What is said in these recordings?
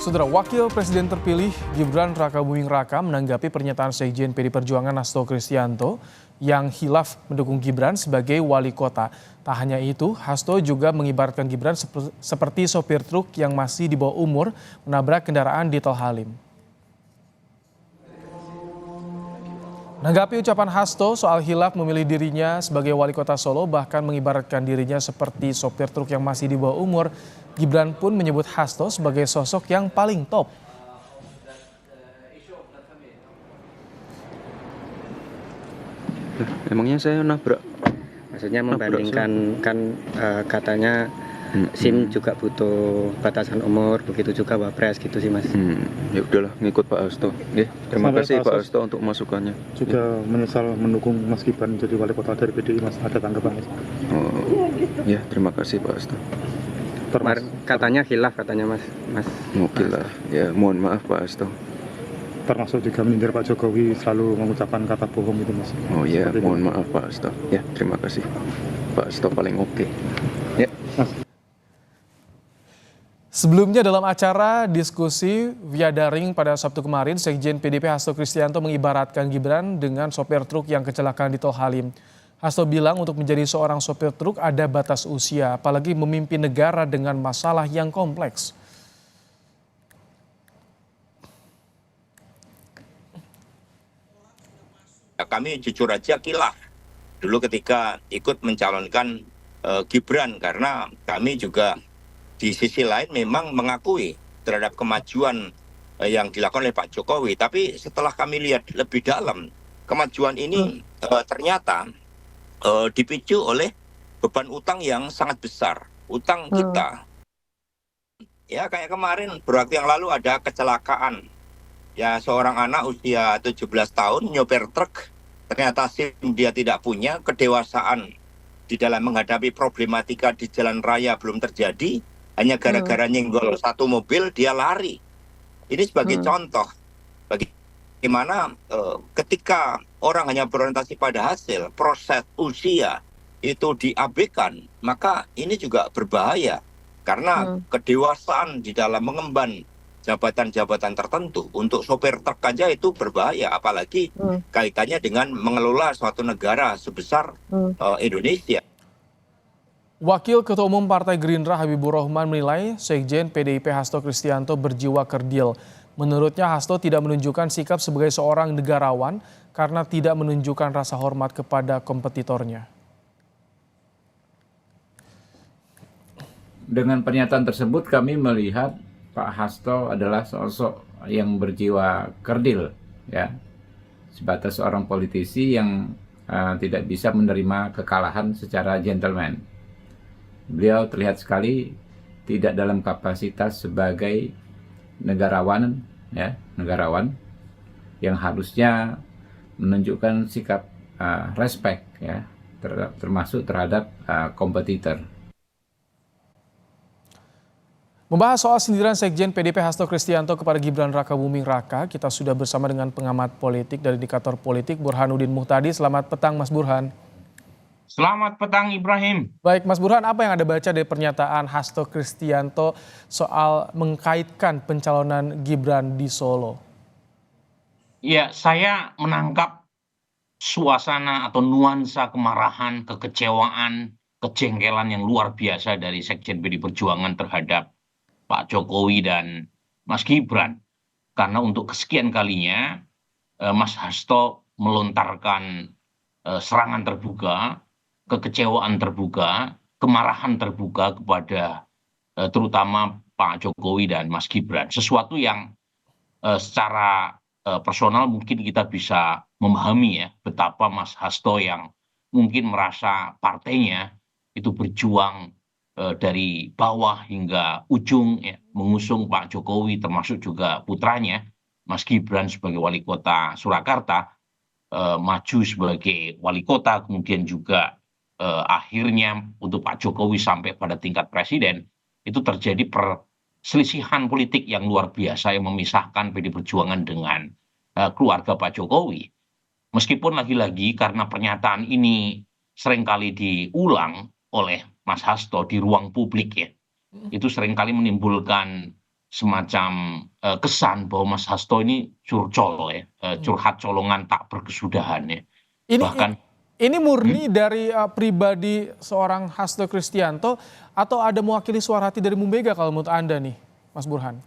Saudara Wakil Presiden terpilih Gibran Rakabuming Raka menanggapi pernyataan Sekjen PD Perjuangan Hasto Kristianto yang hilaf mendukung Gibran sebagai wali kota. Tak hanya itu, Hasto juga mengibaratkan Gibran seperti sopir truk yang masih di bawah umur menabrak kendaraan di Tol Halim. Menanggapi ucapan Hasto soal hilaf memilih dirinya sebagai wali kota Solo, bahkan mengibaratkan dirinya seperti sopir truk yang masih di bawah umur, Gibran pun menyebut Hasto sebagai sosok yang paling top. Emangnya saya nabrak? Maksudnya membandingkan katanya SIM juga butuh batasan umur, begitu juga Wapres gitu sih Mas. Ya udahlah, ngikut Pak Hasto. Terima kasih Pak Hasto untuk masukannya. Juga menyesal mendukung Mas Gibran jadi wali kota dari PDI, Mas. Ada tanggapan Mas? Ya, terima kasih Pak Hasto. Katanya khilaf katanya Mas. Oke lah, ya mohon maaf Pak Hasto. Termasuk juga menyindir Pak Jokowi selalu mengucapkan kata bohong itu Mas. Oh ya, mohon maaf Pak Hasto. Ya, terima kasih. Pak Hasto paling oke. Ya. Sebelumnya dalam acara diskusi via daring pada Sabtu kemarin, Sekjen PDIP Hasto Kristianto mengibaratkan Gibran dengan sopir truk yang kecelakaan di Tol Halim. Hasto bilang untuk menjadi seorang sopir truk ada batas usia, apalagi memimpin negara dengan masalah yang kompleks. Kami jujur aja kilaf dulu ketika ikut mencalonkan Gibran, karena kami juga di sisi lain memang mengakui terhadap kemajuan yang dilakukan oleh Pak Jokowi. Tapi setelah kami lihat lebih dalam, kemajuan ini ternyata dipicu oleh beban utang yang sangat besar. Utang kita, ya kayak kemarin beberapa waktu yang lalu ada kecelakaan. Ya seorang anak usia 17 tahun nyopir truk, ternyata SIM dia tidak punya, kedewasaan di dalam menghadapi problematika di jalan raya belum terjadi. Hanya gara-gara nyenggol satu mobil dia lari. Ini sebagai contoh bagaimana ketika orang hanya berorientasi pada hasil, proses usia itu diabaikan, maka ini juga berbahaya. Karena kedewasaan di dalam mengemban jabatan-jabatan tertentu untuk sopir truk aja itu berbahaya, apalagi kaitannya dengan mengelola suatu negara sebesar Indonesia. Wakil Ketua Umum Partai Gerindra Habibur Rahman menilai Sekjen PDIP Hasto Kristianto berjiwa kerdil. Menurutnya Hasto tidak menunjukkan sikap sebagai seorang negarawan karena tidak menunjukkan rasa hormat kepada kompetitornya. Dengan pernyataan tersebut kami melihat Pak Hasto adalah sosok yang berjiwa kerdil, ya, sebatas seorang politisi yang tidak bisa menerima kekalahan secara gentleman. Beliau terlihat sekali tidak dalam kapasitas sebagai negarawan, ya, negarawan yang harusnya menunjukkan sikap respect, ya, termasuk terhadap kompetitor. Membahas soal sindiran Sekjen PDIP Hasto Kristianto kepada Gibran Rakabuming Raka, kita sudah bersama dengan pengamat politik dari Indikator Politik Burhanuddin Muhtadi. Selamat petang Mas Burhan. Selamat petang Ibrahim. Baik Mas Burhan, apa yang Anda baca dari pernyataan Hasto Kristianto soal mengkaitkan pencalonan Gibran di Solo? Ya, saya menangkap suasana atau nuansa kemarahan, kekecewaan, kejengkelan yang luar biasa dari Sekjen PDI Perjuangan terhadap Pak Jokowi dan Mas Gibran. Karena untuk kesekian kalinya Mas Hasto melontarkan serangan terbuka, kekecewaan terbuka, kemarahan terbuka kepada terutama Pak Jokowi dan Mas Gibran. Sesuatu yang secara personal mungkin kita bisa memahami, ya, betapa Mas Hasto yang mungkin merasa partainya itu berjuang dari bawah hingga ujung, ya, mengusung Pak Jokowi termasuk juga putranya Mas Gibran sebagai wali kota Surakarta, maju sebagai wali kota, kemudian juga akhirnya untuk Pak Jokowi sampai pada tingkat presiden, itu terjadi perselisihan politik yang luar biasa yang memisahkan PDI Perjuangan dengan keluarga Pak Jokowi. Meskipun lagi-lagi karena pernyataan ini seringkali diulang oleh Mas Hasto di ruang publik, ya, itu seringkali menimbulkan semacam kesan bahwa Mas Hasto ini curcol ya, curhat colongan tak berkesudahan ya. Ini Bahkan ini murni dari pribadi seorang Hasto Kristianto atau ada mewakili suara hati dari Bu Mega kalau menurut Anda nih, Mas Burhan?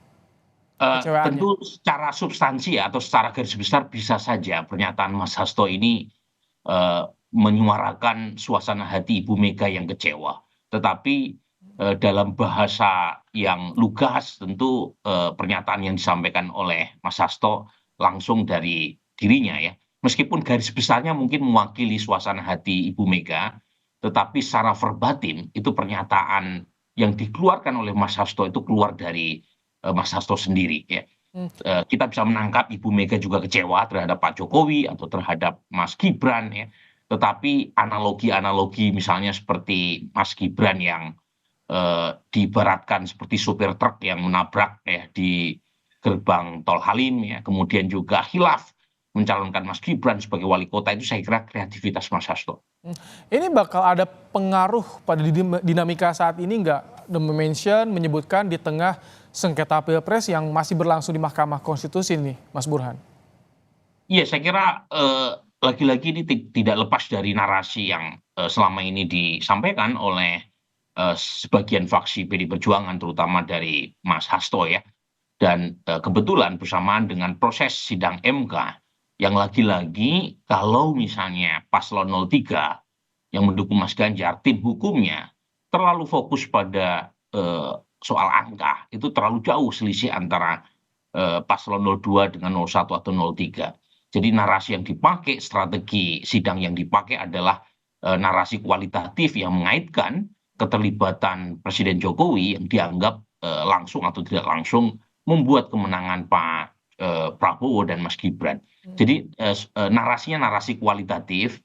Kecewaannya. tentu secara substansi ya, atau secara garis besar bisa saja pernyataan Mas Hasto ini menyuarakan suasana hati Ibu Mega yang kecewa. Tetapi dalam bahasa yang lugas tentu pernyataan yang disampaikan oleh Mas Hasto langsung dari dirinya ya. Meskipun garis besarnya mungkin mewakili suasana hati Ibu Mega, tetapi secara verbatim itu pernyataan yang dikeluarkan oleh Mas Hasto itu keluar dari Mas Hasto sendiri ya. Kita bisa menangkap Ibu Mega juga kecewa terhadap Pak Jokowi atau terhadap Mas Gibran ya. Tetapi analogi-analogi misalnya seperti Mas Gibran yang diibaratkan seperti supir truk yang menabrak ya di gerbang tol Halim ya, kemudian juga khilaf mencalonkan Mas Gibran sebagai wali kota, itu saya kira kreativitas Mas Hasto. Ini bakal ada pengaruh pada dinamika saat ini nggak? The mention menyebutkan di tengah sengketa pilpres yang masih berlangsung di Mahkamah Konstitusi nih, Mas Burhan. Iya, saya kira lagi-lagi ini tidak lepas dari narasi yang selama ini disampaikan oleh sebagian faksi PD Perjuangan, terutama dari Mas Hasto ya. Dan kebetulan bersamaan dengan proses sidang MK, yang lagi-lagi kalau misalnya paslon 03 yang mendukung Mas Ganjar, tim hukumnya terlalu fokus pada soal angka, itu terlalu jauh selisih antara paslon 02 dengan 01 atau 03. Jadi narasi yang dipakai, strategi sidang yang dipakai adalah narasi kualitatif yang mengaitkan keterlibatan Presiden Jokowi yang dianggap langsung atau tidak langsung membuat kemenangan Pak Prabowo dan Mas Gibran. Jadi narasinya narasi kualitatif,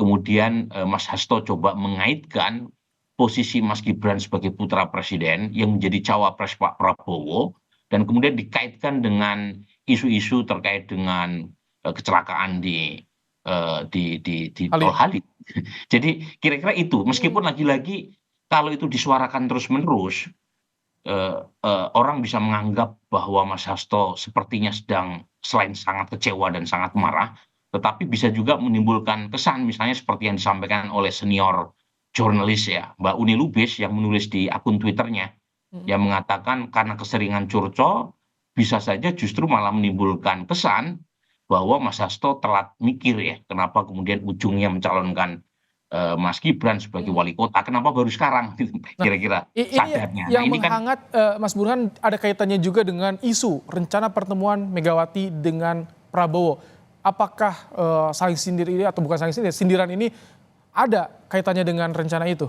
kemudian Mas Hasto coba mengaitkan posisi Mas Gibran sebagai putra presiden yang menjadi cawapres Pak Prabowo, dan kemudian dikaitkan dengan isu-isu terkait dengan kecelakaan di Tol Halim. Jadi kira-kira itu, meskipun lagi-lagi kalau itu disuarakan terus-menerus, orang bisa menganggap bahwa Mas Hasto sepertinya sedang selain sangat kecewa dan sangat marah, tetapi bisa juga menimbulkan kesan misalnya seperti yang disampaikan oleh senior jurnalis ya, Mbak Uni Lubis, yang menulis di akun Twitternya, yang mengatakan karena keseringan curcol bisa saja justru malah menimbulkan kesan bahwa Mas Hasto telat mikir ya, kenapa kemudian ujungnya mencalonkan Mas Gibran sebagai wali kota, kenapa baru sekarang kira-kira sadarnya. Yang menghangat Mas Burhan ada kaitannya juga dengan isu rencana pertemuan Megawati dengan Prabowo. Apakah saling sindir ini atau bukan saling sindir, sindiran ini ada kaitannya dengan rencana itu?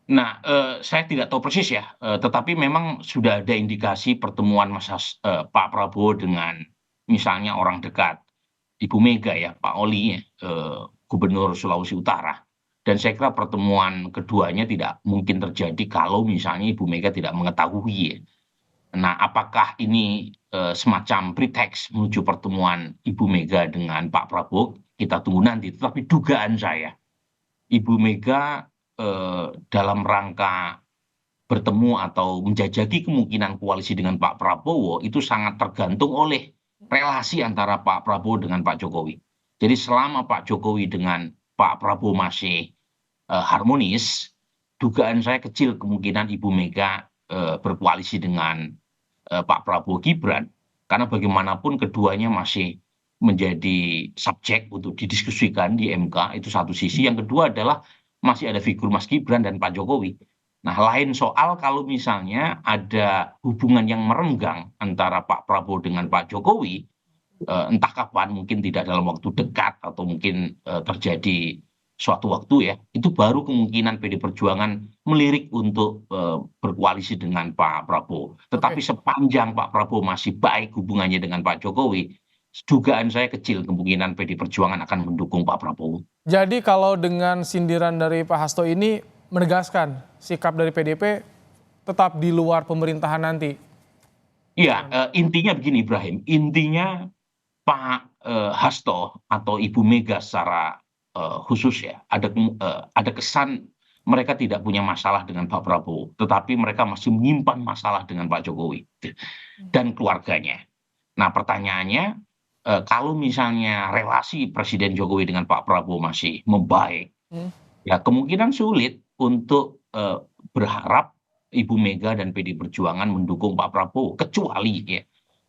Nah, saya tidak tahu persis ya, tetapi memang sudah ada indikasi pertemuan Pak Prabowo dengan misalnya orang dekat Ibu Mega ya, Pak Oli ya, Gubernur Sulawesi Utara. Dan saya kira pertemuan keduanya tidak mungkin terjadi kalau misalnya Ibu Mega tidak mengetahui ya. Nah, apakah ini semacam pretext menuju pertemuan Ibu Mega dengan Pak Prabowo? Kita tunggu nanti. Tetapi dugaan saya, Ibu Mega dalam rangka bertemu atau menjajaki kemungkinan koalisi dengan Pak Prabowo itu sangat tergantung oleh relasi antara Pak Prabowo dengan Pak Jokowi. Jadi selama Pak Jokowi dengan Pak Prabowo masih harmonis, dugaan saya kecil kemungkinan Ibu Mega berkoalisi dengan Pak Prabowo Gibran, karena bagaimanapun keduanya masih menjadi subjek untuk didiskusikan di MK, itu satu sisi. Yang kedua adalah masih ada figur Mas Gibran dan Pak Jokowi. Nah, lain soal kalau misalnya ada hubungan yang merenggang antara Pak Prabowo dengan Pak Jokowi, entah kapan, mungkin tidak dalam waktu dekat atau mungkin terjadi suatu waktu ya, itu baru kemungkinan PD Perjuangan melirik untuk berkoalisi dengan Pak Prabowo. Tetapi sepanjang Pak Prabowo masih baik hubungannya dengan Pak Jokowi, dugaan saya kecil kemungkinan PD Perjuangan akan mendukung Pak Prabowo. Jadi kalau dengan sindiran dari Pak Hasto ini menegaskan sikap dari PDP tetap di luar pemerintahan nanti. Iya, intinya begini Ibrahim, intinya Pak Hasto atau Ibu Mega secara khusus ya, ada kesan mereka tidak punya masalah dengan Pak Prabowo, tetapi mereka masih menyimpan masalah dengan Pak Jokowi dan keluarganya. Nah, pertanyaannya, kalau misalnya relasi Presiden Jokowi dengan Pak Prabowo masih membaik, ya kemungkinan sulit untuk berharap Ibu Mega dan PD Perjuangan mendukung Pak Prabowo, kecuali ya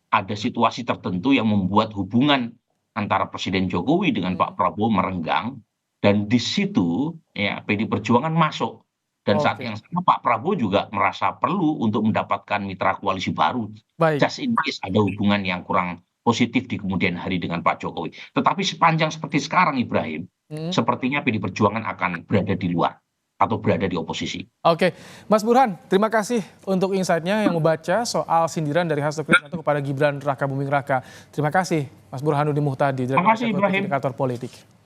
ada situasi tertentu yang membuat hubungan antara Presiden Jokowi dengan Pak Prabowo merenggang, dan di situ ya PD Perjuangan masuk. Dan saat yang sama Pak Prabowo juga merasa perlu untuk mendapatkan mitra koalisi baru. Baik. Just in case ada hubungan yang kurang positif di kemudian hari dengan Pak Jokowi. Tetapi sepanjang seperti sekarang, Ibrahim, sepertinya PD Perjuangan akan berada di luar atau berada di oposisi. Oke, Mas Burhan, terima kasih untuk insight-nya yang membaca soal sindiran dari Hasto Kristianto kepada Gibran Raka Buming Raka. Terima kasih, Mas Burhanuddin Muhtadi, Terima kasih, Ibrahim. Indikator Politik.